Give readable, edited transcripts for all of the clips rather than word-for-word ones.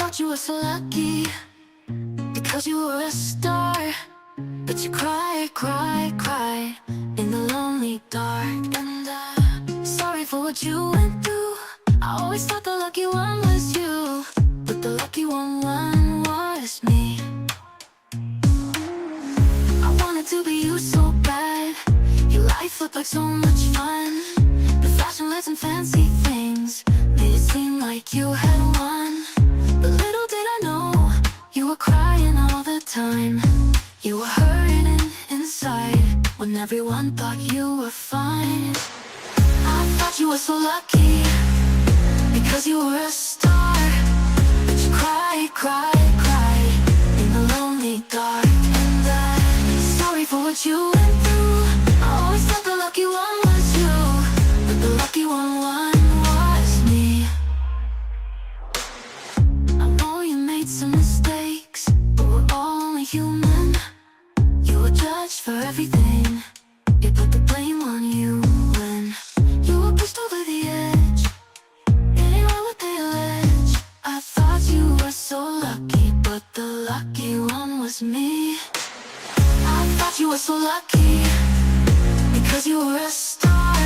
thought you were so lucky because you were a star, but you cried, cried, cried in the lonely dark. And I'm sorry for what you went through. I always thought the lucky one was you, but the lucky one was me. I wanted to be you so bad. Your life looked like so much fun. The flashing lights and fancy things made it seem like you had won. But little did I know, you were crying all the time. You were hurting inside when everyone thought you were fine. I thought you were so lucky because you were a star, but you cried, cried, cried in the lonely dark. And I'm sorry for what you went through. I always thought the lucky one was you, but the lucky one was me. I know you made some mistakes, but we're all only human. You were judged for everything. They put the blame on you when you were pushed over the edge. It ain't right what they allege. I thought you were so lucky, but the lucky one was me. I thought you were so lucky because you were a star,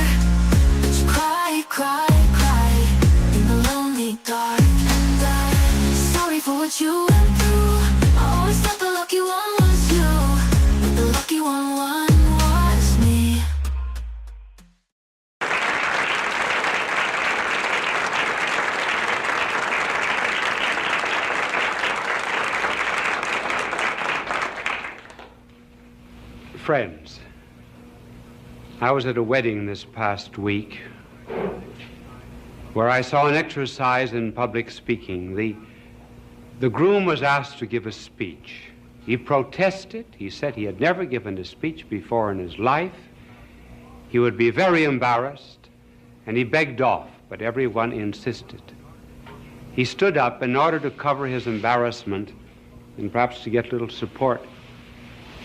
but you cried, cried, cried in the lonely dark. And I'm sorry for what you went through. I always thought the lucky one was you, but the lucky one was me. Friends, I was at a wedding this past week where I saw an exercise in public speaking. The groom was asked to give a speech. He protested. He said he had never given a speech before in his life. He would be very embarrassed, and he begged off, but everyone insisted. He stood up in order to cover his embarrassment and perhaps to get a little support.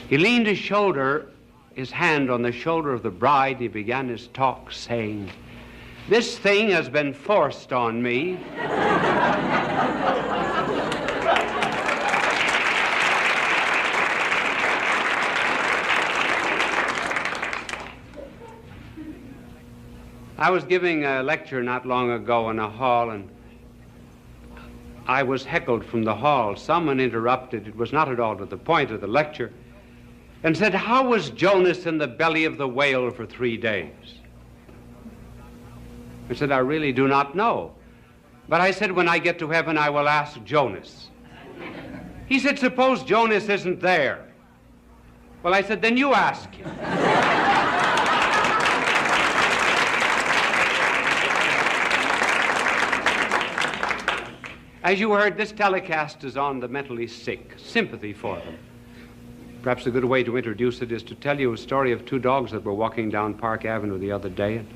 He leaned his hand on the shoulder of the bride. He began his talk saying, "This thing has been forced on me." I was giving a lecture not long ago in a hall, and I was heckled from the hall. Someone interrupted. It was not at all to the point of the lecture, and said, "How was Jonas in the belly of the whale for 3 days?" I said, "I really do not know. But I said, when I get to heaven, I will ask Jonas." He said, "Suppose Jonas isn't there." Well, I said, "Then you ask him." As you heard, this telecast is on the mentally sick, sympathy for them. Perhaps a good way to introduce it is to tell you a story of 2 dogs that were walking down Park Avenue the other day. And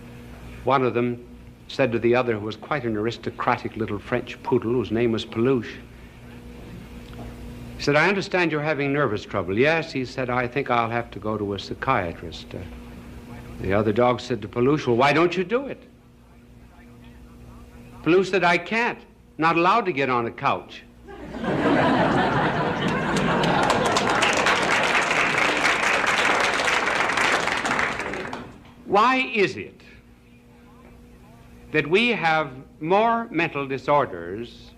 one of them said to the other, who was quite an aristocratic little French poodle whose name was Peluche, he said, "I understand you're having nervous trouble." "Yes," he said, "I think I'll have to go to a psychiatrist." The other dog said to Peluche, "Well, why don't you do it?" Peluche said, "I can't. Not allowed to get on a couch." Why is it that we have more mental disorders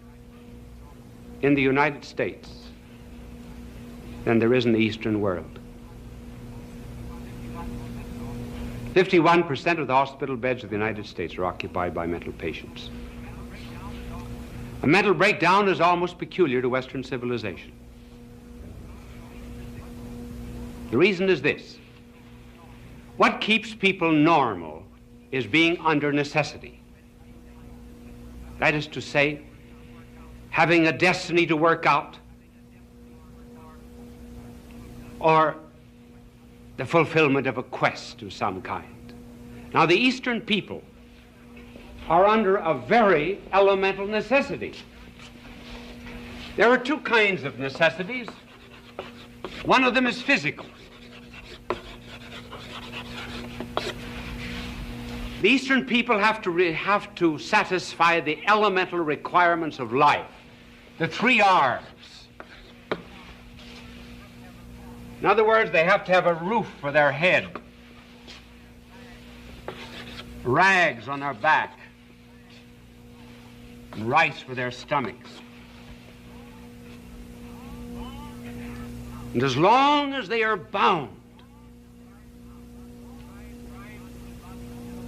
in the United States than there is in the Eastern world? 51% of the hospital beds of the United States are occupied by mental patients. A mental breakdown is almost peculiar to Western civilization. The reason is this: what keeps people normal is being under necessity. That is to say, having a destiny to work out, or the fulfillment of a quest of some kind. Now, the Eastern people are under a very elemental necessity. There are 2 kinds of necessities. One of them is physical. The Eastern people have to satisfy the elemental requirements of life. the 3 R's. In other words, they have to have a roof for their head, rags on their back, and rice for their stomachs. And as long as they are bound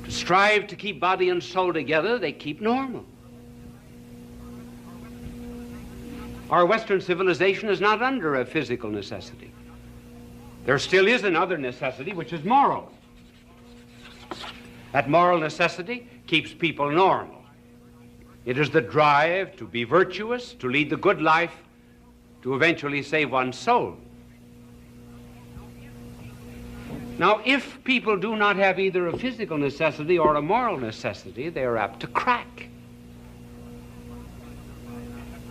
to strive to keep body and soul together, they keep normal. Our Western civilization is not under a physical necessity. There still is another necessity, which is moral. That moral necessity keeps people normal. It is the drive to be virtuous, to lead the good life, to eventually save one's soul. Now, if people do not have either a physical necessity or a moral necessity, they are apt to crack.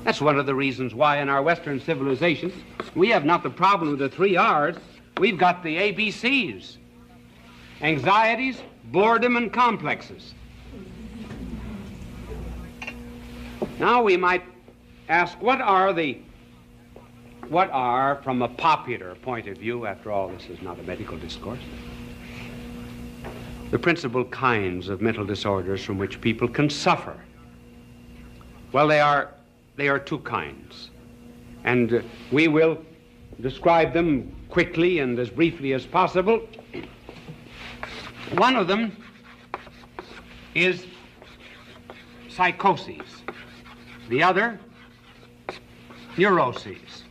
That's one of the reasons why in our Western civilization we have not the problem of the 3 R's, we've got the ABCs: anxieties, boredom, and complexes. Now we might ask, what are, from a popular point of view, after all this is not a medical discourse, the principal kinds of mental disorders from which people can suffer? Well, they are 2 kinds, and we will describe them quickly and as briefly as possible. One of them is psychoses. The other, neuroses.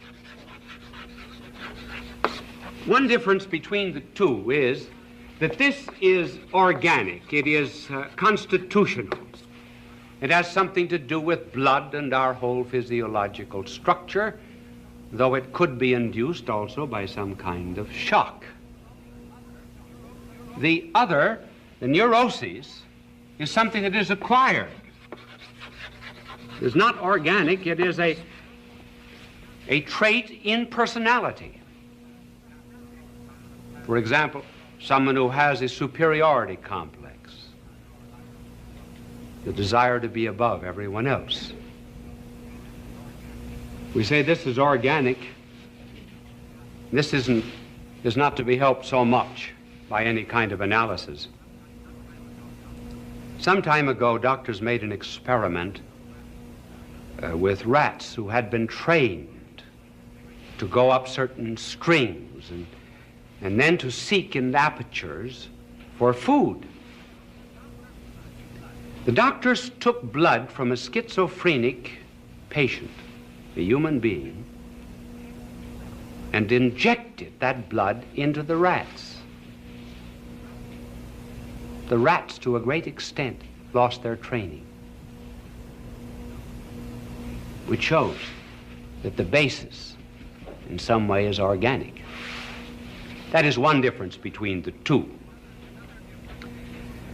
One difference between the 2 is that this is organic. It is constitutional. It has something to do with blood and our whole physiological structure, though it could be induced also by some kind of shock. The other, the neuroses, is something that is acquired. It is not organic, it is a trait in personality. For example, someone who has a superiority complex, the desire to be above everyone else. We say this is organic. This is not to be helped so much by any kind of analysis. Some time ago, doctors made an experiment with rats who had been trained to go up certain strings and then to seek in apertures for food. The doctors took blood from a schizophrenic patient, a human being, and injected that blood into the rats. The rats, to a great extent, lost their training, which shows that the basis in some way is organic. That is one difference between the 2.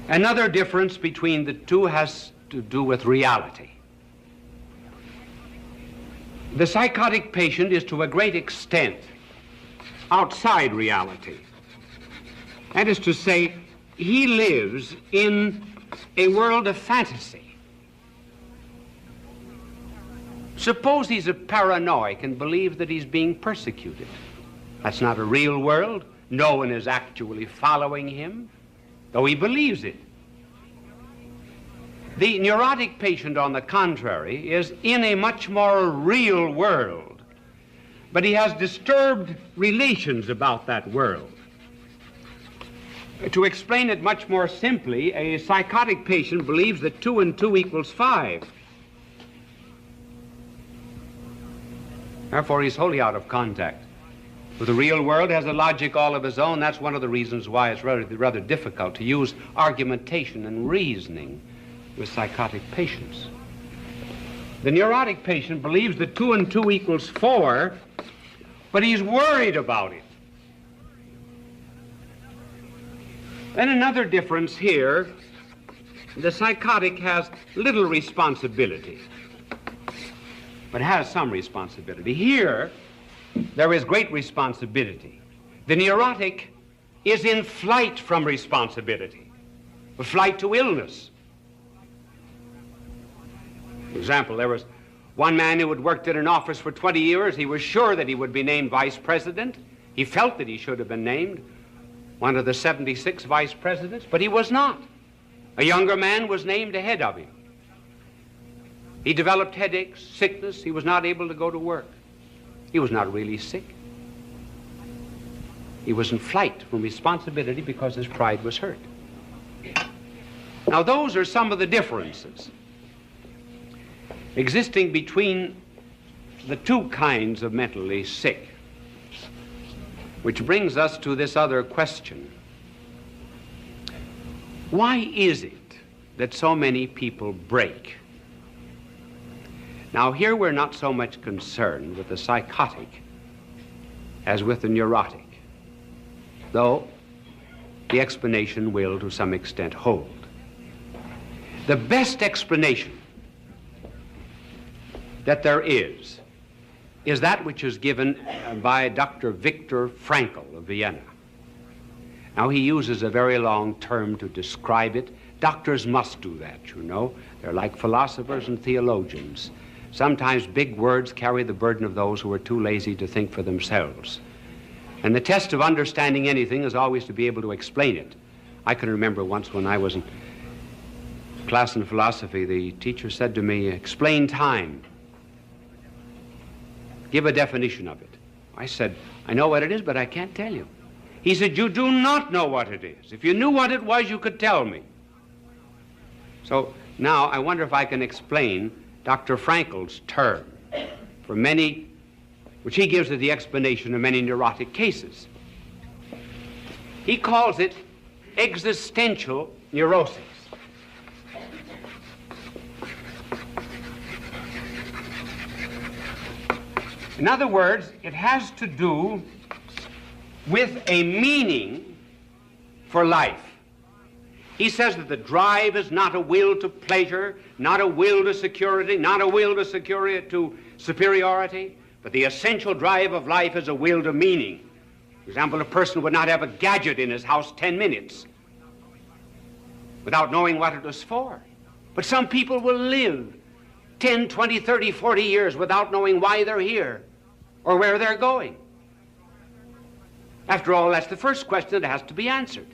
Another difference between the 2 has to do with reality. The psychotic patient is to a great extent outside reality. That is to say, he lives in a world of fantasy. Suppose he's a paranoic and believes that he's being persecuted. That's not a real world. No one is actually following him, though he believes it. The neurotic patient, on the contrary, is in a much more real world, but he has disturbed relations about that world. To explain it much more simply, a psychotic patient believes that 2 and 2 equals 5. Therefore, he's wholly out of contact with the real world, has a logic all of his own. That's one of the reasons why it's rather difficult to use argumentation and reasoning with psychotic patients. The neurotic patient believes that 2 and 2 equals 4, but he's worried about it. Then another difference here, the psychotic has little responsibility, but has some responsibility. Here, there is great responsibility. The neurotic is in flight from responsibility, a flight to illness. For example, there was One man who had worked in an office for 20 years, he was sure that he would be named vice president. He felt that he should have been named one of the 76 vice presidents, but he was not. A younger man was named ahead of him. He developed headaches, sickness. He was not able to go to work. He was not really sick. He was in flight from responsibility because his pride was hurt. Now, those are some of the differences existing between the two kinds of mentally sick, which brings us to this other question. Why is it that so many people break? Now, here we're not so much concerned with the psychotic as with the neurotic, though the explanation will, to some extent, hold. The best explanation that there is that which is given by Dr. Viktor Frankl of Vienna. Now, he uses a very long term to describe it. Doctors must do that, you know. They're like philosophers and theologians. Sometimes big words carry the burden of those who are too lazy to think for themselves. And the test of understanding anything is always to be able to explain it. I can remember once when I was in class in philosophy, the teacher said to me, "Explain time. Give a definition of it." I said, "I know what it is, but I can't tell you." He said, "You do not know what it is. If you knew what it was, you could tell me." So now I wonder if I can explain Dr. Frankl's term for many, which he gives as the explanation of many neurotic cases. He calls it existential neurosis. In other words, it has to do with a meaning for life. He says that the drive is not a will to pleasure, not a will to security, not a will to superiority, but the essential drive of life is a will to meaning. For example, a person would not have a gadget in his house 10 minutes without knowing what it was for. But some people will live 10, 20, 30, 40 years without knowing why they're here or where they're going. After all, that's the first question that has to be answered.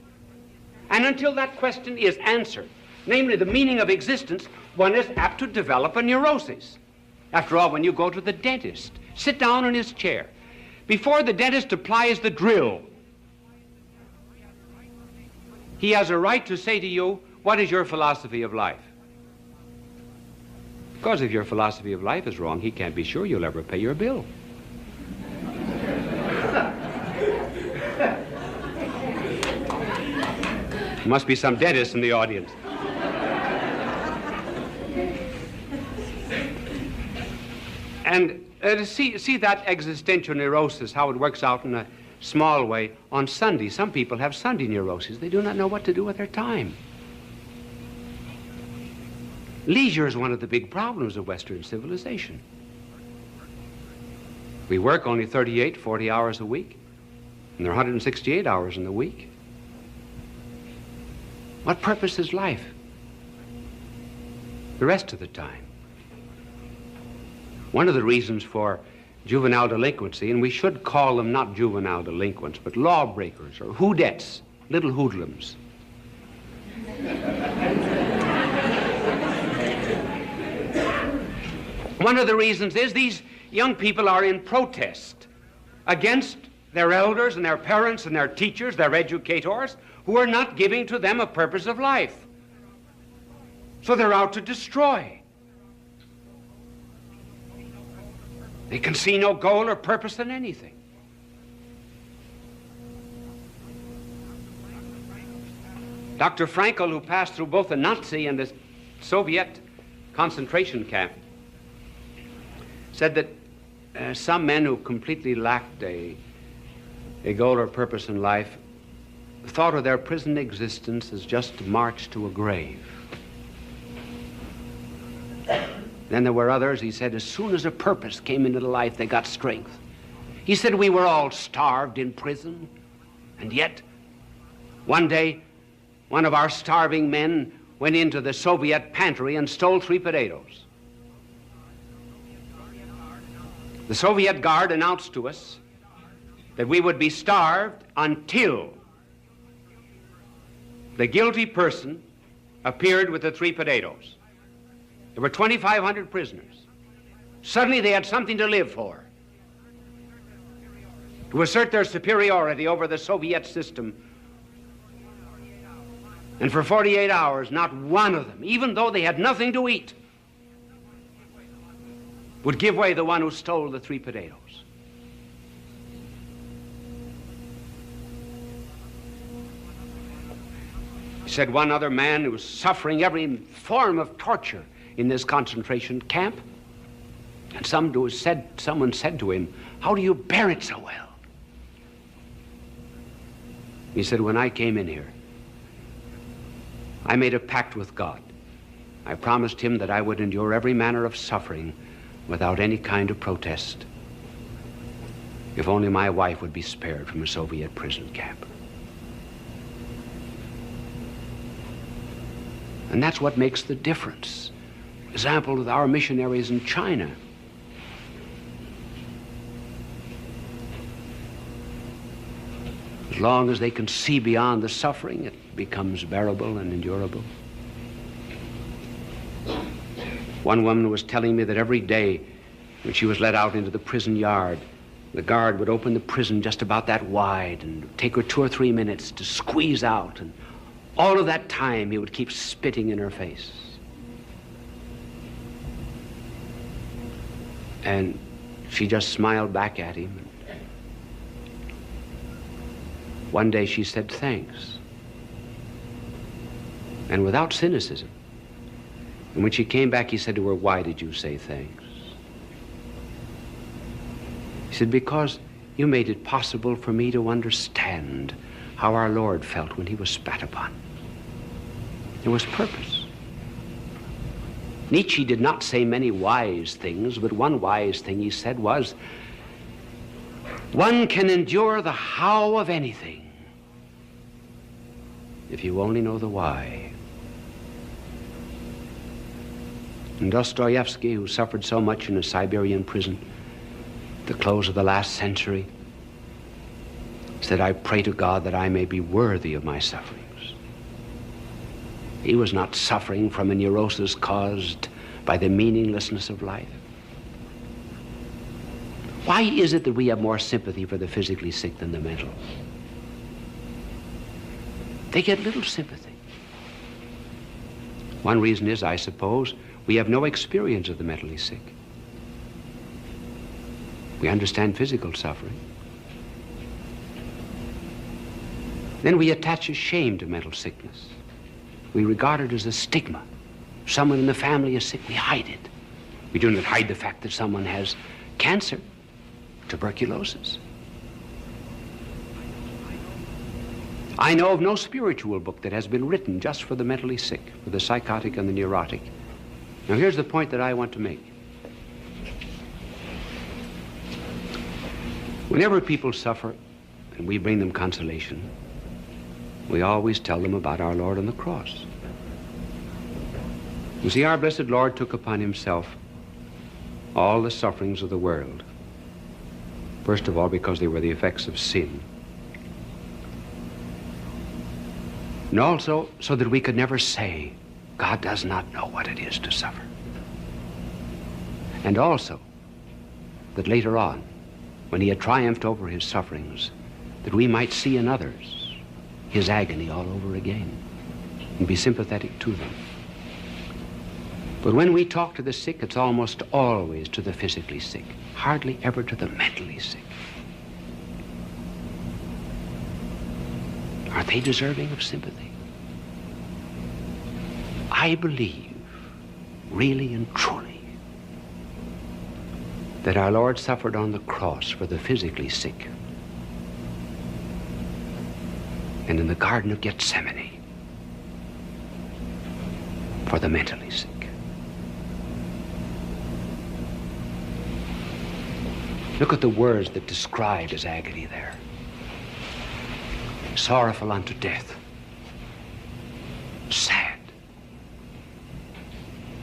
And until that question is answered, namely the meaning of existence, one is apt to develop a neurosis. After all, when you go to the dentist, sit down in his chair. Before the dentist applies the drill, he has a right to say to you, "What is your philosophy of life?" Because if your philosophy of life is wrong, he can't be sure you'll ever pay your bill. There must be some dentists in the audience. And to see that existential neurosis, how it works out in a small way on Sunday. Some people have Sunday neuroses. They do not know what to do with their time. Leisure is one of the big problems of Western civilization. We work only 38, 40 hours a week, and there are 168 hours in the week. What purpose is life the rest of the time? One of the reasons for juvenile delinquency, and we should call them not juvenile delinquents, but lawbreakers or hoodettes, little hoodlums. One of the reasons is these young people are in protest against their elders and their parents and their teachers, their educators, who are not giving to them a purpose of life. So they're out to destroy. They can see no goal or purpose in anything. Dr. Frankl, who passed through both the Nazi and the Soviet concentration camp, said that some men who completely lacked a goal or purpose in life thought of their prison existence as just a march to a grave. Then there were others, he said, as soon as a purpose came into life, they got strength. He said we were all starved in prison, and yet one day one of our starving men went into the Soviet pantry and stole 3 potatoes. The Soviet Guard announced to us that we would be starved until the guilty person appeared with the 3 potatoes. There were 2,500 prisoners. Suddenly they had something to live for, to assert their superiority over the Soviet system. And for 48 hours, not one of them, even though they had nothing to eat, would give way the one who stole the 3 potatoes. He said one other man who was suffering every form of torture in this concentration camp, and someone said to him, "How do you bear it so well?" He said, "When I came in here, I made a pact with God. I promised him that I would endure every manner of suffering without any kind of protest, if only my wife would be spared from a Soviet prison camp." And that's what makes the difference. For example, with our missionaries in China. As long as they can see beyond the suffering, it becomes bearable and endurable. One woman was telling me that every day when she was let out into the prison yard, the guard would open the prison just about that wide and take her 2 or 3 minutes to squeeze out, and all of that time he would keep spitting in her face. And she just smiled back at him. One day she said, "Thanks," and without cynicism. And when she came back, he said to her, "Why did you say thanks?" He said, "Because you made it possible for me to understand how our Lord felt when he was spat upon." There was purpose. Nietzsche did not say many wise things, but one wise thing he said was, "One can endure the how of anything if you only know the why." And Dostoevsky, who suffered so much in a Siberian prison at the close of the last century, said, "I pray to God that I may be worthy of my sufferings." He was not suffering from a neurosis caused by the meaninglessness of life. Why is it that we have more sympathy for the physically sick than the mental? They get little sympathy. One reason is, I suppose, we have no experience of the mentally sick. We understand physical suffering. Then we attach a shame to mental sickness. We regard it as a stigma. If someone in the family is sick, we hide it. We do not hide the fact that someone has cancer, tuberculosis. I know of no spiritual book that has been written just for the mentally sick, for the psychotic and the neurotic. Now here's the point that I want to make. Whenever people suffer and we bring them consolation, we always tell them about our Lord on the cross. You see, our blessed Lord took upon himself all the sufferings of the world. First of all, because they were the effects of sin. And also, so that we could never say, God does not know what it is to suffer. And also, that later on, when he had triumphed over his sufferings, that we might see in others his agony all over again and be sympathetic to them. But when we talk to the sick, it's almost always to the physically sick, hardly ever to the mentally sick. Are they deserving of sympathy? I believe, really and truly, that our Lord suffered on the cross for the physically sick, and in the Garden of Gethsemane for the mentally sick. Look at the words that describe his agony there. Sorrowful unto death, sad,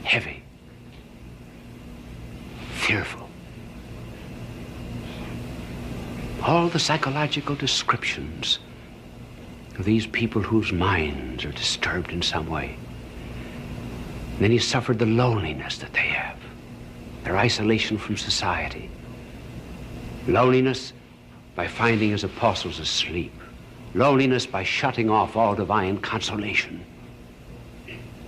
heavy, fearful, all the psychological descriptions of these people whose minds are disturbed in some way. And then he suffered the loneliness that they have, their isolation from society. Loneliness by finding his apostles asleep. Loneliness by shutting off all divine consolation.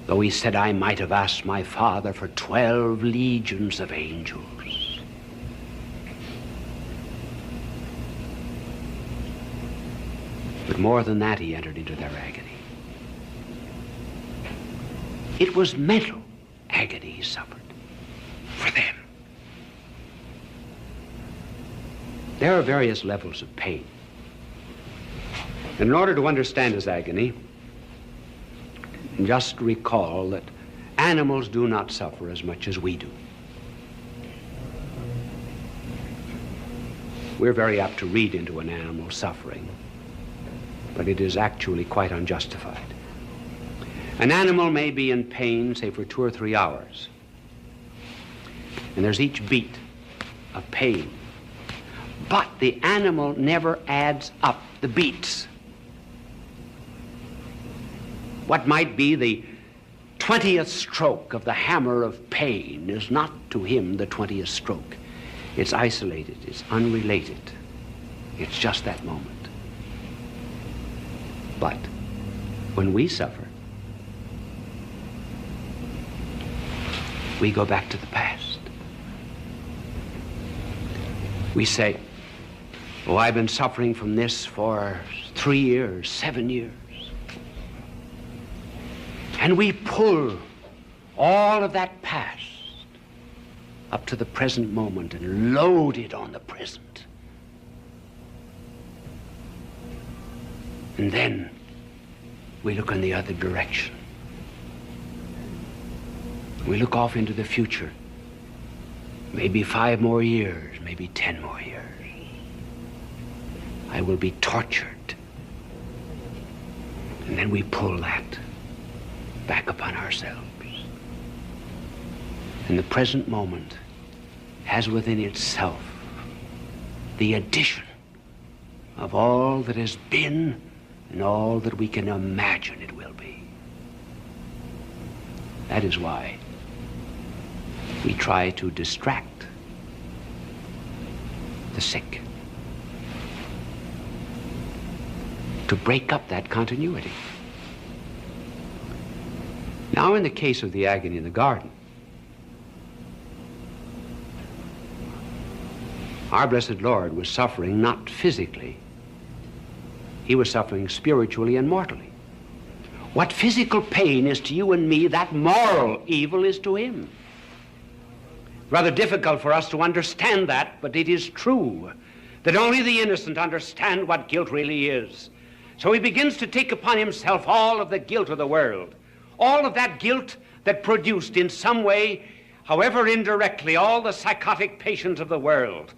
Though he said, I might have asked my Father for 12 legions of angels. But more than that, he entered into their agony. It was mental agony he suffered for them. There are various levels of pain. And in order to understand his agony, just recall that animals do not suffer as much as we do. We're very apt to read into an animal suffering, but it is actually quite unjustified. An animal may be in pain, say, for 2 or 3 hours, and there's each beat of pain, but the animal never adds up the beats. What might be the 20th stroke of the hammer of pain is not to him the 20th stroke. It's isolated, it's unrelated. It's just that moment. But when we suffer, we go back to the past. We say, oh, I've been suffering from this for 3 years, 7 years. And we pull all of that past up to the present moment and load it on the present. And then we look in the other direction. We look off into the future. Maybe 5 more years, maybe 10 more years. I will be tortured. And then we pull that back upon ourselves. And the present moment has within itself the addition of all that has been and all that we can imagine it will be. That is why we try to distract the sick, to break up that continuity. Now, in the case of the agony in the garden, our blessed Lord was suffering not physically. He was suffering spiritually and mortally. What physical pain is to you and me, that moral evil is to him. Rather difficult for us to understand that, but it is true that only the innocent understand what guilt really is. So he begins to take upon himself all of the guilt of the world. All of that guilt that produced in some way, however indirectly, all the psychotic patients of the world.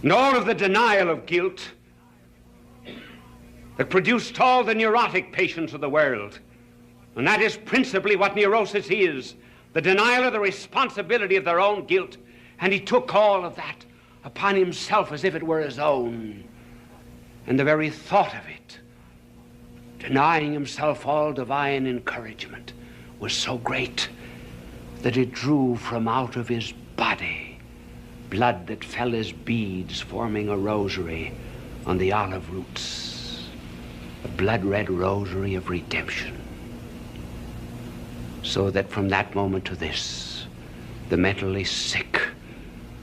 And all of the denial of guilt that produced all the neurotic patients of the world. And that is principally what neurosis is, the denial of the responsibility of their own guilt. And he took all of that upon himself as if it were his own. And the very thought of it, denying himself all divine encouragement, was so great that it drew from out of his body blood that fell as beads forming a rosary on the olive roots, a blood-red rosary of redemption. So that from that moment to this, the mentally sick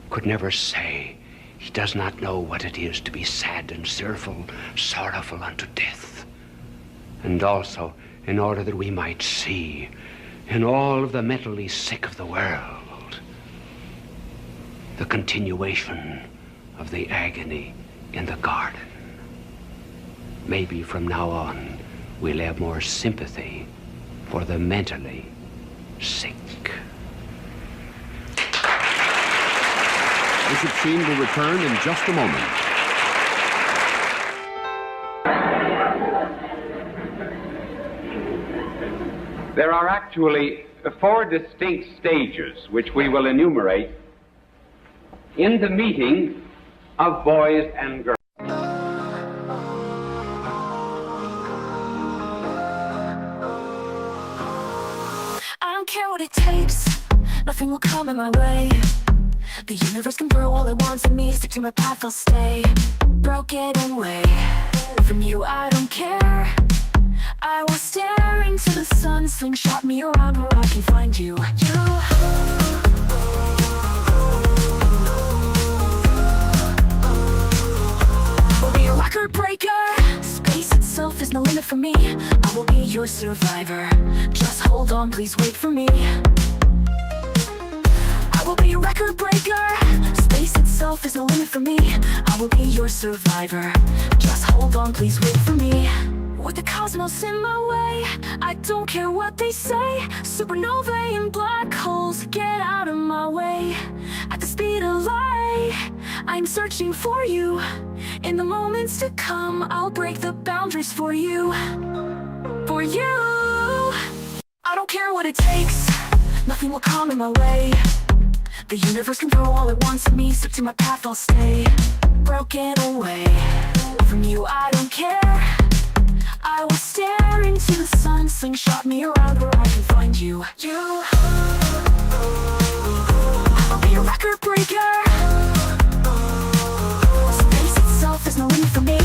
could never say he does not know what it is to be sad and sorrowful unto death. And also, in order that we might see in all of the mentally sick of the world the continuation of the agony in the garden. Maybe from now on we'll have more sympathy for the mentally sick. Bishop Sheen will return in just a moment. There are actually 4 distinct stages which we will enumerate in the meeting of boys and girls. I don't care what it takes, nothing will come in my way. The universe can throw all it wants at me, stick to my path, I'll stay broken away. From you I don't care, I will stare into the sun, slingshot me around where I can find you. Will be a record breaker, space itself is no limit for me. I will be your survivor, just hold on, please wait for me. I will be a record breaker, space itself is no limit for me. I will be your survivor, just hold on, please wait for me. With the cosmos in my way, I don't care what they say. Supernovae and black holes, get out of my way. At the speed of light, I'm searching for you. In the moments to come, I'll break the boundaries for you. For you. I don't care what it takes, nothing will come in my way. The universe can throw all it wants at me, stick to my path, I'll stay broken away. From you I don't care, I will stare into the sun, slingshot me around where I can find you. I'll be a record breaker, space itself is no limit for me.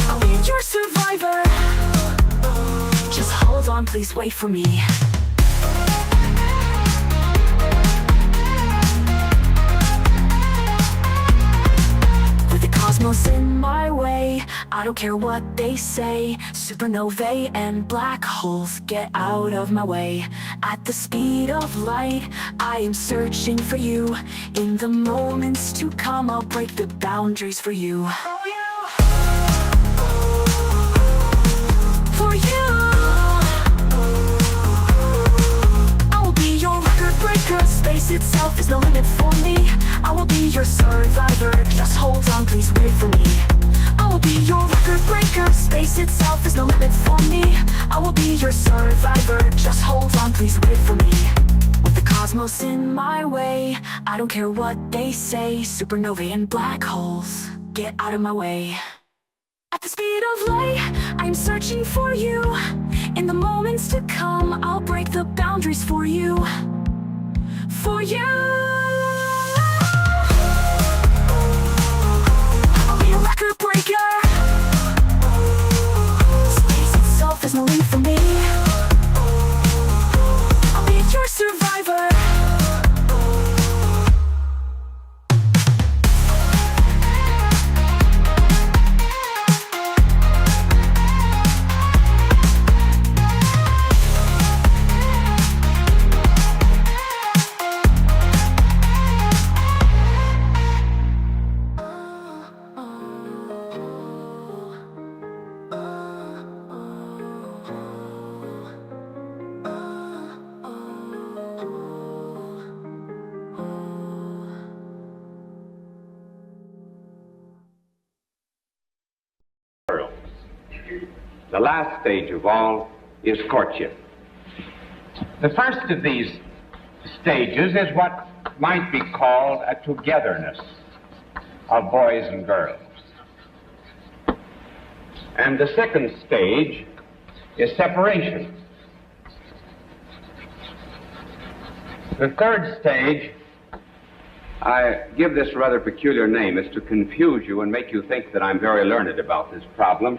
I'll be your survivor, just hold on, please wait for me. Cosmos in my way, I don't care what they say. Supernovae and black holes, get out of my way. At the speed of light, I am searching for you. In the moments to come, I'll break the boundaries for you. For you. I will be your record breaker, space itself is no limit for me. I will be your survivor, just hold on, please wait for me. I will be your record breaker, space itself is no limit for me. I will be your survivor, just hold on, please wait for me. With the cosmos in my way, I don't care what they say. Supernovae and black holes, get out of my way. At the speed of light, I'm searching for you. In the moments to come, I'll break the boundaries for you. For you. Record breaker, space itself is no limit for me. I'll be your survivor. The last stage of all is courtship. The first of these stages is what might be called a togetherness of boys and girls. And the second stage is separation. The third stage, I give this rather peculiar name, is to confuse you and make you think that I'm very learned about this problem,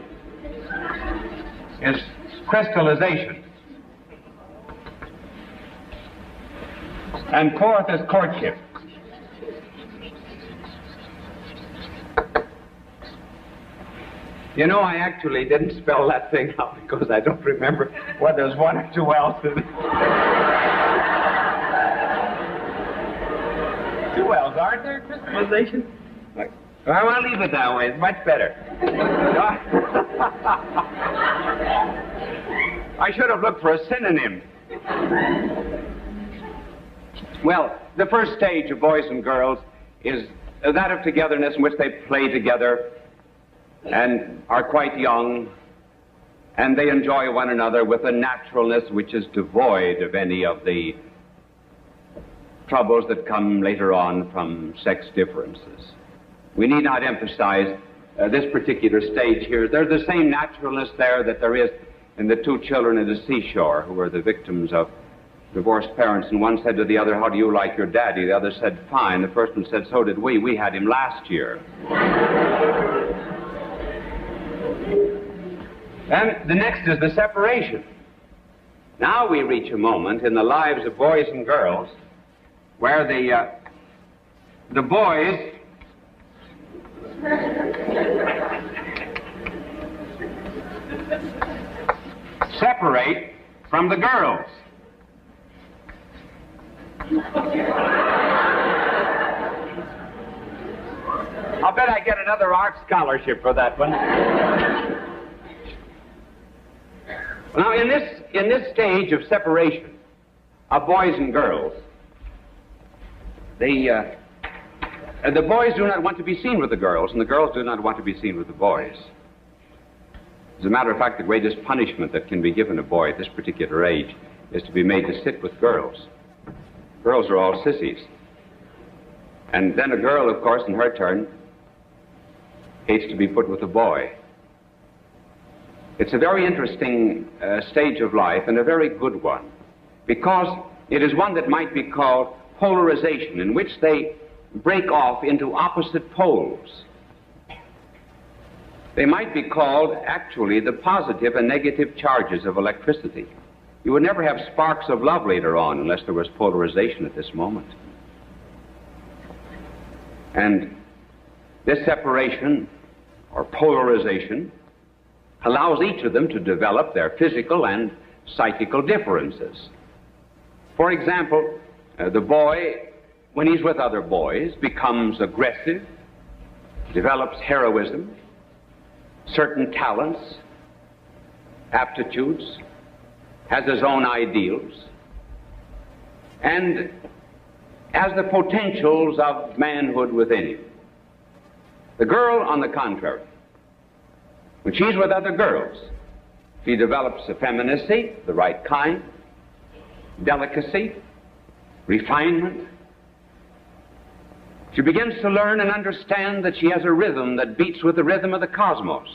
is crystallization. And fourth is courtship. You know, I actually didn't spell that thing out because I don't remember whether there's one or two L's in it. Two L's, aren't there? Crystallization? Well, I'll leave it that way. It's much better. I should have looked for a synonym. Well, the first stage of boys and girls is that of togetherness in which they play together and are quite young, and they enjoy one another with a naturalness which is devoid of any of the troubles that come later on from sex differences. We need not emphasize this particular stage here. There's the same naturalness there that there is in the two children at the seashore who were the victims of divorced parents, and one said to the other, "How do you like your daddy?" The other said, "Fine." The first one said, "So did we. We had him last year." And the next is the separation. Now we reach a moment in the lives of boys and girls where the boys separate from the girls. I'll bet I get another art scholarship for that one. Now, in this stage of separation of boys and girls, the boys do not want to be seen with the girls, and the girls do not want to be seen with the boys. As a matter of fact, the greatest punishment that can be given a boy at this particular age is to be made to sit with girls. Girls are all sissies. And then a girl, of course, in her turn, hates to be put with a boy. It's a very interesting stage of life, and a very good one, because it is one that might be called polarization, in which they break off into opposite poles. They might be called, actually, the positive and negative charges of electricity. You would never have sparks of love later on unless there was polarization at this moment. And this separation, or polarization, allows each of them to develop their physical and psychical differences. For example, the boy, when he's with other boys, becomes aggressive, develops heroism, certain talents, aptitudes, has his own ideals, and has the potentials of manhood within him. The girl, on the contrary, when she's with other girls, she develops effeminacy, the right kind, delicacy, refinement. She begins to learn and understand that she has a rhythm that beats with the rhythm of the cosmos.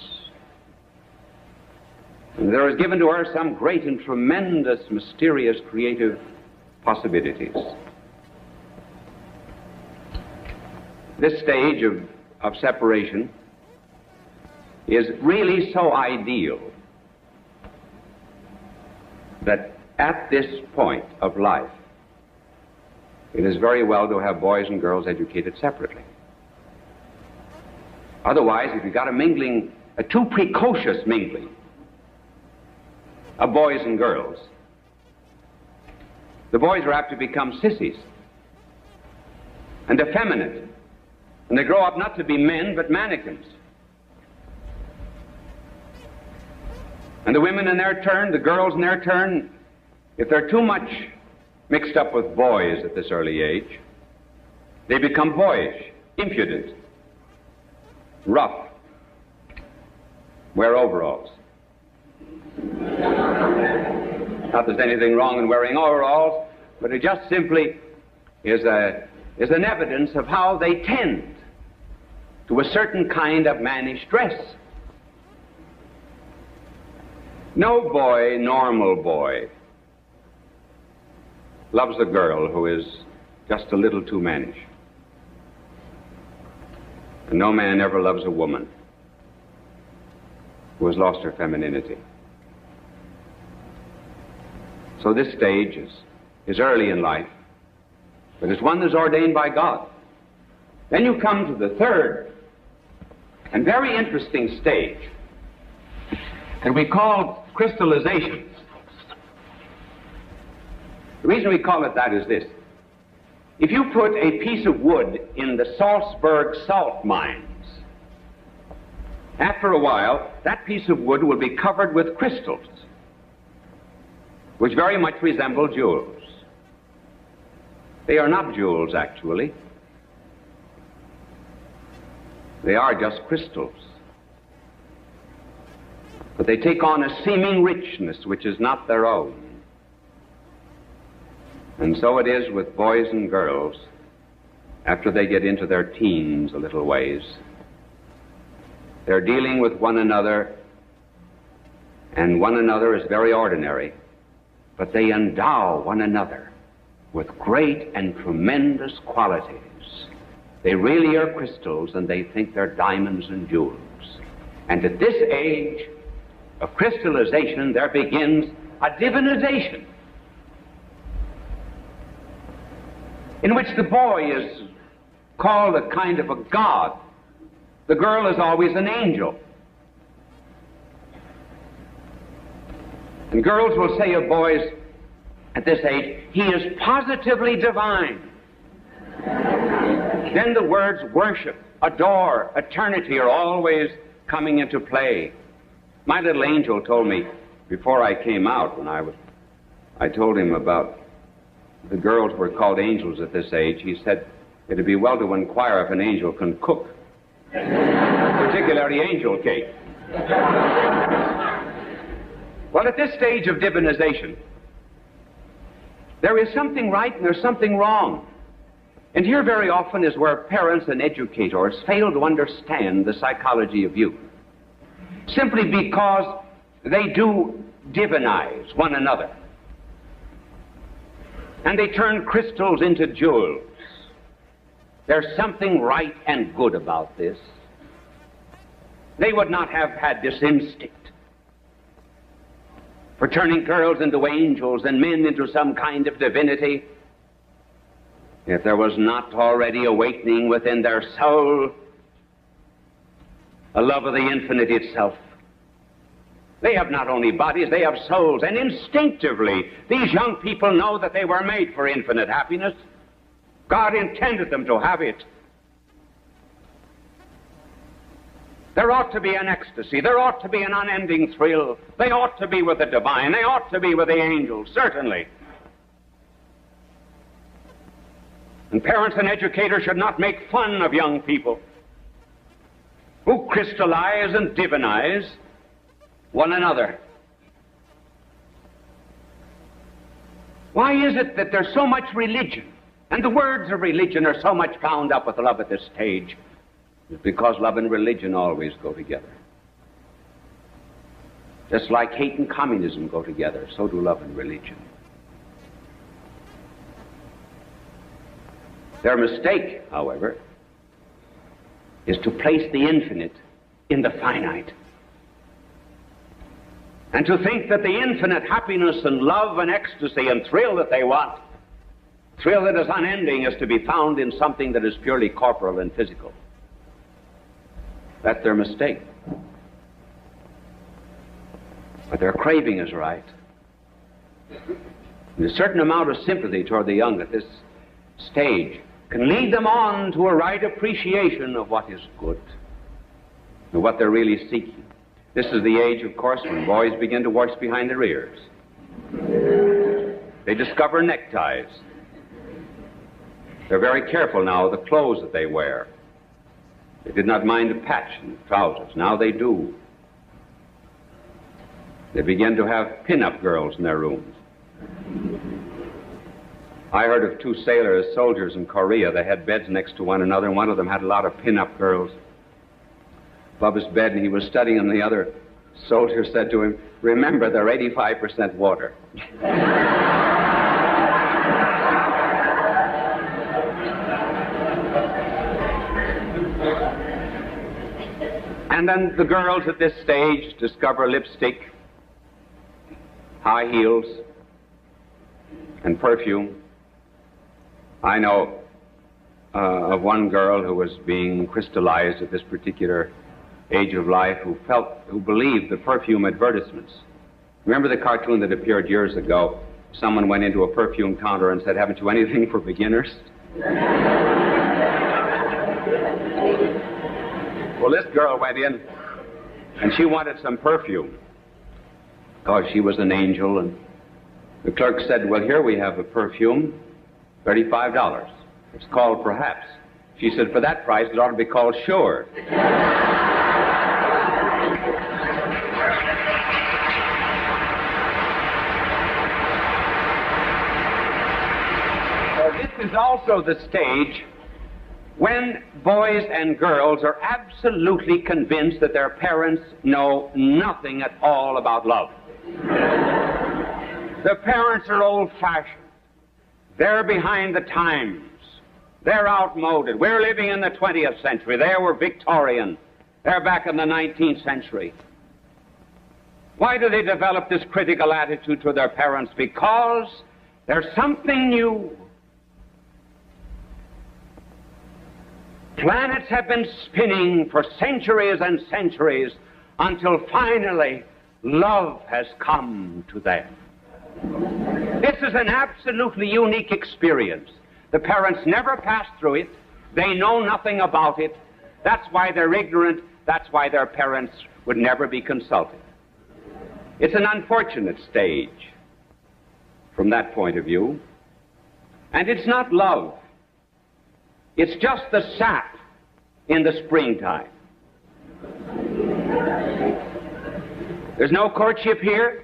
And there is given to her some great and tremendous, mysterious, creative possibilities. This stage of separation is really so ideal that at this point of life, it is very well to have boys and girls educated separately. Otherwise, if you've got a too precocious mingling of boys and girls, the boys are apt to become sissies and effeminate, and they grow up not to be men but mannequins. And the women in their turn, the girls in their turn, if they're too much mixed up with boys at this early age, they become boyish, impudent, rough, wear overalls. Not that there's anything wrong in wearing overalls, but it just simply is an evidence of how they tend to a certain kind of mannish dress. No boy, normal boy, loves a girl who is just a little too mannish. And no man ever loves a woman who has lost her femininity. So this stage is early in life, but it's one that's ordained by God. Then you come to the third and very interesting stage that we call crystallization. The reason we call it that is this. If you put a piece of wood in the Salzburg salt mines, after a while, that piece of wood will be covered with crystals, which very much resemble jewels. They are not jewels, actually. They are just crystals. But they take on a seeming richness which is not their own. And so it is with boys and girls after they get into their teens a little ways. They're dealing with one another, and one another is very ordinary, but they endow one another with great and tremendous qualities. They really are crystals, and they think they're diamonds and jewels. And at this age of crystallization, there begins a divinization, in which the boy is called a kind of a god. The girl is always an angel. And girls will say of boys at this age, he is positively divine. Then the words worship, adore, eternity are always coming into play. My little angel told me before I came out, when I told him about the girls were called angels at this age, he said it'd be well to inquire if an angel can cook, particularly angel cake. Well, at this stage of divinization, there is something right and there's something wrong. And here very often is where parents and educators fail to understand the psychology of youth, simply because they do divinize one another. And they turn crystals into jewels. There's something right and good about this. They would not have had this instinct for turning girls into angels and men into some kind of divinity if there was not already awakening within their soul a love of the infinite itself. They have not only bodies, they have souls, and instinctively these young people know that they were made for infinite happiness. God intended them to have it. There ought to be an ecstasy. There ought to be an unending thrill. They ought to be with the divine. They ought to be with the angels, certainly. And parents and educators should not make fun of young people who crystallize and divinize one another. Why is it that there's so much religion, and the words of religion are so much bound up with love at this stage? It's because love and religion always go together. Just like hate and communism go together, so do love and religion. Their mistake, however, is to place the infinite in the finite, and to think that the infinite happiness and love and ecstasy and thrill that they want, thrill that is unending, is to be found in something that is purely corporal and physical. That's their mistake. But their craving is right. And a certain amount of sympathy toward the young at this stage can lead them on to a right appreciation of what is good and what they're really seeking. This is the age, of course, when boys begin to wash behind their ears. They discover neckties. They're very careful now of the clothes that they wear. They did not mind a patch in the trousers. Now they do. They begin to have pin-up girls in their rooms. I heard of two soldiers in Korea. They had beds next to one another, and one of them had a lot of pin-up girls above his bed, and he was studying, and the other soldier said to him, "Remember, they're 85% water." And then the girls at this stage discover lipstick, high heels, and perfume. I know of one girl who was being crystallized at this particular age of life, who believed the perfume advertisements. Remember the cartoon that appeared years ago? Someone went into a perfume counter and said, "Haven't you anything for beginners?" Well, this girl went in, and she wanted some perfume, because she was an angel, and the clerk said, "Well, here we have a perfume, $35. It's called Perhaps." She said, "For that price, it ought to be called Sure." is also the stage when boys and girls are absolutely convinced that their parents know nothing at all about love. The parents are old-fashioned. They're behind the times. They're outmoded. We're living in the 20th century. They were Victorian. They're back in the 19th century. Why do they develop this critical attitude to their parents? Because there's something new. Planets have been spinning for centuries and centuries until finally love has come to them. This is an absolutely unique experience. The parents never passed through it. They know nothing about it. That's why they're ignorant. That's why their parents would never be consulted. It's an unfortunate stage from that point of view. And it's not love. It's just the sap in the springtime. There's no courtship here.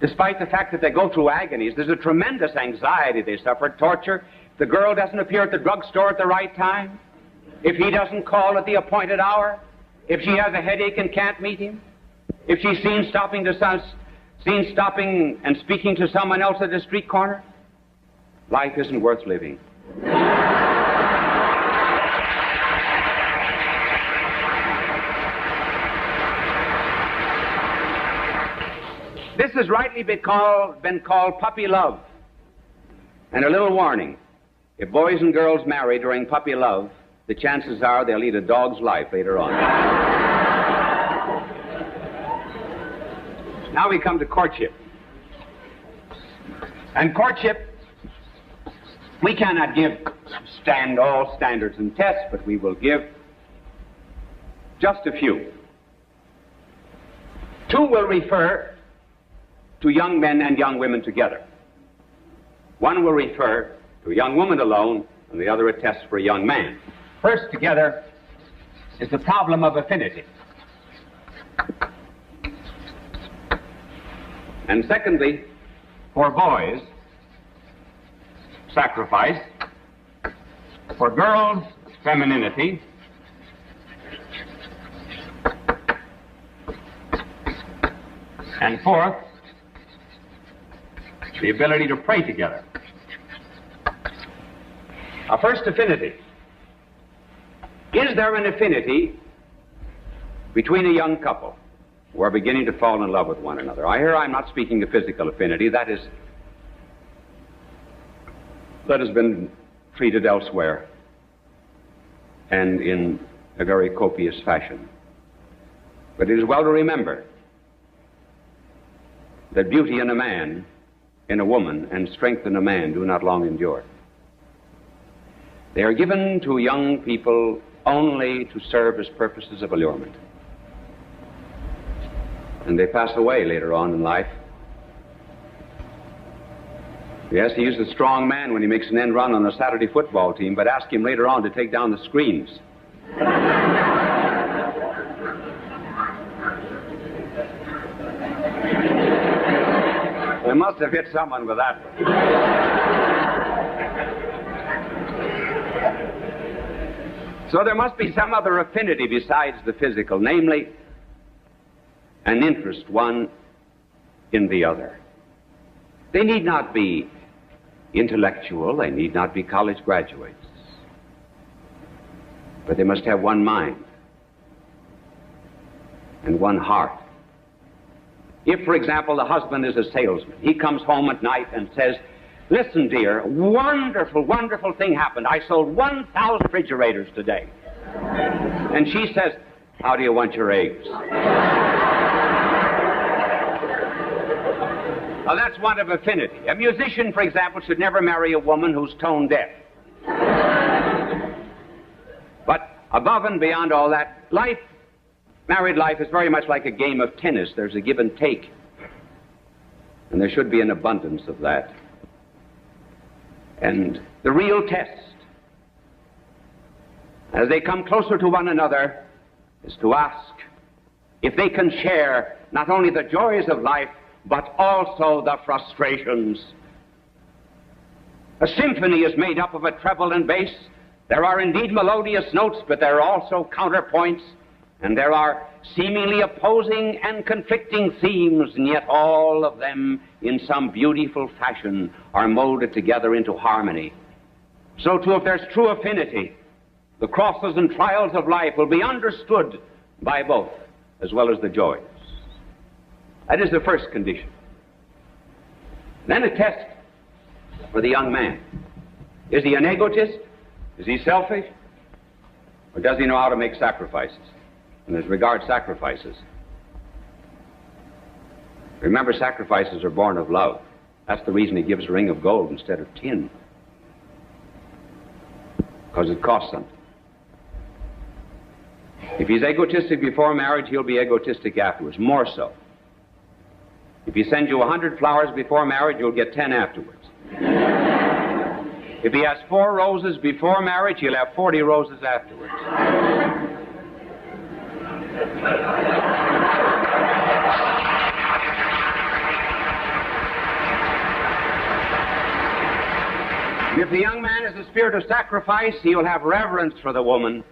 Despite the fact that they go through agonies, there's a tremendous anxiety they suffer, torture. If the girl doesn't appear at the drugstore at the right time, if he doesn't call at the appointed hour, if she has a headache and can't meet him, if she's seen stopping and speaking to someone else at the street corner, life isn't worth living. This has rightly been called puppy love. And a little warning, if boys and girls marry during puppy love, the chances are they'll lead a dog's life later on. Now we come to courtship. And courtship, we cannot give all standards and tests, but we will give just a few. Two will refer to young men and young women together. One will refer to a young woman alone, and the other a test for a young man. First together is the problem of affinity. And secondly, for boys, sacrifice. For girls, femininity. And fourth, the ability to pray together. Our first affinity. Is there an affinity between a young couple who are beginning to fall in love with one another? I'm not speaking of physical affinity. That has been treated elsewhere and in a very copious fashion. But it is well to remember that beauty in a man, in a woman, and strength in a man do not long endure. They are given to young people only to serve as purposes of allurement. And they pass away later on in life. Yes, he is a strong man when he makes an end run on a Saturday football team, but ask him later on to take down the screens. They must have hit someone with that one. So there must be some other affinity besides the physical, namely an interest one in the other. They need not be intellectual, they need not be college graduates, but they must have one mind and one heart. If, for example, the husband is a salesman, he comes home at night and says, "Listen, dear, wonderful, wonderful thing happened. I sold 1,000 refrigerators today." And she says, "How do you want your eggs?" Now, that's one of affinity. A musician, for example, should never marry a woman who's tone deaf. But above and beyond all that, married life is very much like a game of tennis. There's a give and take. And there should be an abundance of that. And the real test, as they come closer to one another, is to ask if they can share not only the joys of life, but also the frustrations. A symphony is made up of a treble and bass. There are indeed melodious notes, but there are also counterpoints, and there are seemingly opposing and conflicting themes, and yet all of them, in some beautiful fashion, are molded together into harmony. So too, if there's true affinity, the crosses and trials of life will be understood by both, as well as the joys. That is the first condition. Then a test for the young man. Is he an egotist? Is he selfish? Or does he know how to make sacrifices? And as regards sacrifices, remember, sacrifices are born of love. That's the reason he gives a ring of gold instead of tin. Because it costs something. If he's egotistic before marriage, he'll be egotistic afterwards, more so. If he sends you 100 flowers before marriage, you'll get 10 afterwards. If he has 4 roses before marriage, he'll have 40 roses afterwards. If the young man has a spirit of sacrifice, he will have reverence for the woman.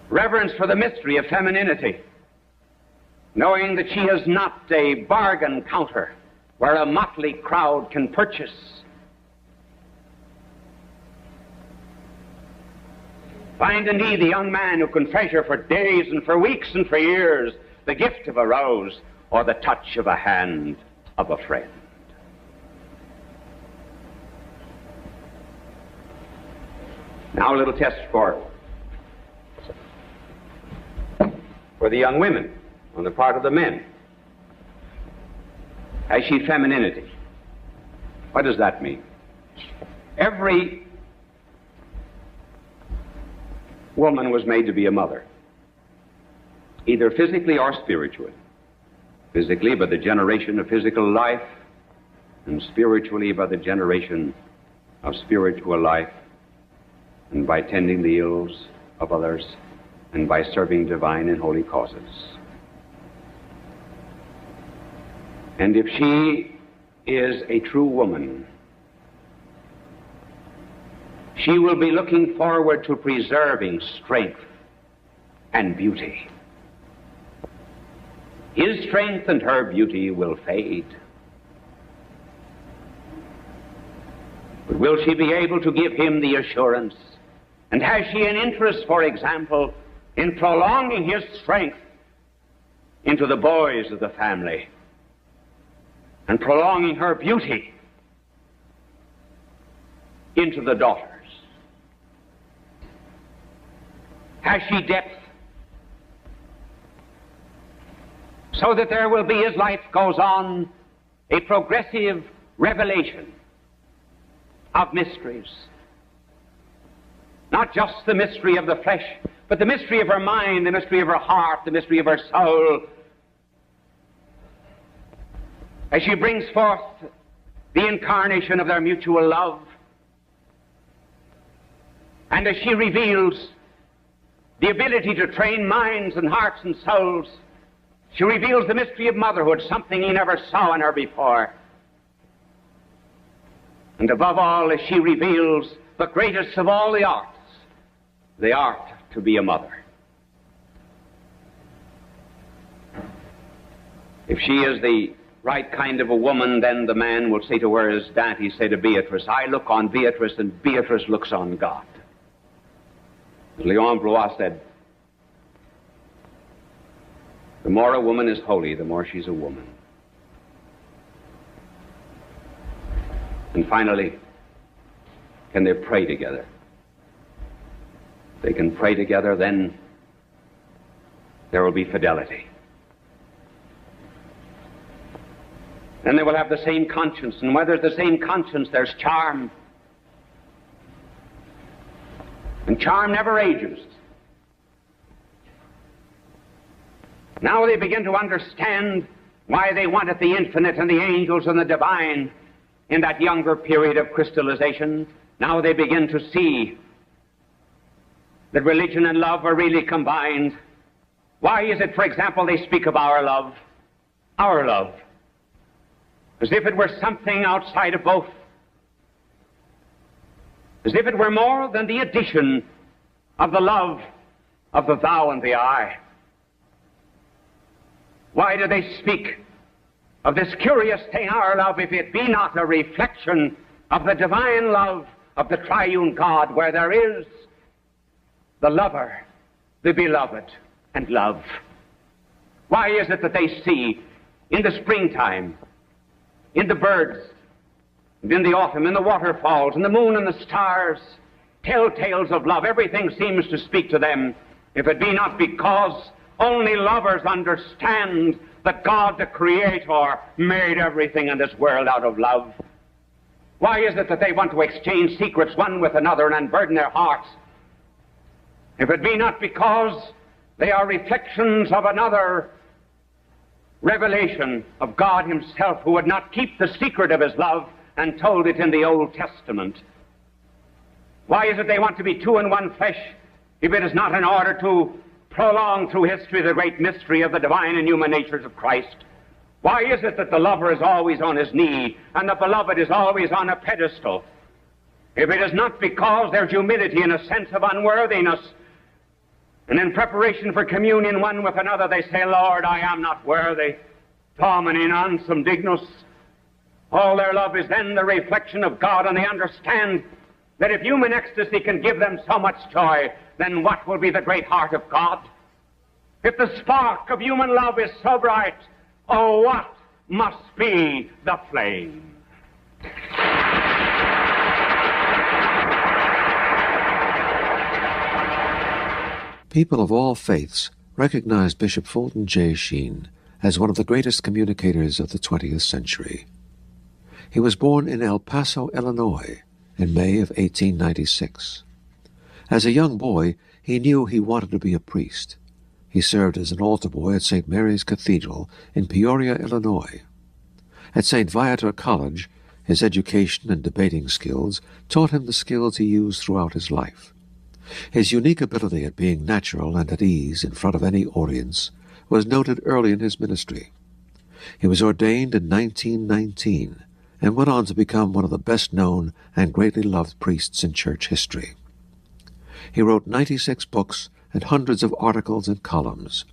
Reverence for the mystery of femininity, knowing that she is not a bargain counter where a motley crowd can purchase. Find indeed the young man who can treasure for days and for weeks and for years the gift of a rose or the touch of a hand of a friend. Now a little test for the young women on the part of the men. Has she femininity? What does that mean? Every woman was made to be a mother, either physically or spiritually. Physically by the generation of physical life, and spiritually by the generation of spiritual life, and by tending the ills of others, and by serving divine and holy causes. And if she is a true woman, she will be looking forward to preserving strength and beauty. His strength and her beauty will fade. But will she be able to give him the assurance? And has she an interest, for example, in prolonging his strength into the boys of the family and prolonging her beauty into the daughters? Has she depth so that there will be, as life goes on, a progressive revelation of mysteries? Not just the mystery of the flesh, but the mystery of her mind, the mystery of her heart, the mystery of her soul. As she brings forth the incarnation of their mutual love, and as she reveals the ability to train minds and hearts and souls, she reveals the mystery of motherhood, something he never saw in her before. And above all, as she reveals the greatest of all the arts, the art to be a mother. If she is the right kind of a woman, then the man will say to her, as Dante said to Beatrice, I look on Beatrice and Beatrice looks on God. As Leon Blois said, the more a woman is holy, the more she's a woman. And finally, can they pray together? They can pray together, then there will be fidelity. Then they will have the same conscience, and where there's the same conscience, there's charm. And charm never ages. Now they begin to understand why they wanted the infinite and the angels and the divine in that younger period of crystallization. Now they begin to see that religion and love are really combined. Why is it, for example, they speak of our love? Our love. as if it were something outside of both, as if it were more than the addition of the love of the thou and the I. Why do they speak of this curious thing, our love, if it be not a reflection of the divine love of the triune God, where there is the lover, the beloved, and love? Why is it that they see in the springtime, in the birds, and in the autumn, in the waterfalls, in the moon and the stars, telltales of love? Everything seems to speak to them, if it be not because only lovers understand that God, the Creator, made everything in this world out of love. Why is it that they want to exchange secrets one with another and unburden their hearts, if it be not because they are reflections of another revelation of God himself, who would not keep the secret of his love and told it in the Old Testament? Why is it they want to be two in one flesh, if it is not in order to prolong through history the great mystery of the divine and human natures of Christ? Why is it that the lover is always on his knee and the beloved is always on a pedestal? If it is not because there's humility and a sense of unworthiness, and in preparation for communion one with another they say, Lord, I am not worthy, Domine non sum dignus. All their love is then the reflection of God, and they understand that if human ecstasy can give them so much joy, then what will be the great heart of God? If the spark of human love is so bright, oh, what must be the flame? People of all faiths recognize Bishop Fulton J. Sheen as one of the greatest communicators of the 20th century. He was born in El Paso, Illinois, in May of 1896. As a young boy, he knew he wanted to be a priest. He served as an altar boy at St. Mary's Cathedral in Peoria, Illinois. At St. Viator College, his education and debating skills taught him the skills he used throughout his life. His unique ability at being natural and at ease in front of any audience was noted early in his ministry. He was ordained in 1919 and went on to become one of the best-known and greatly loved priests in church history. He wrote 96 books and hundreds of articles and columns.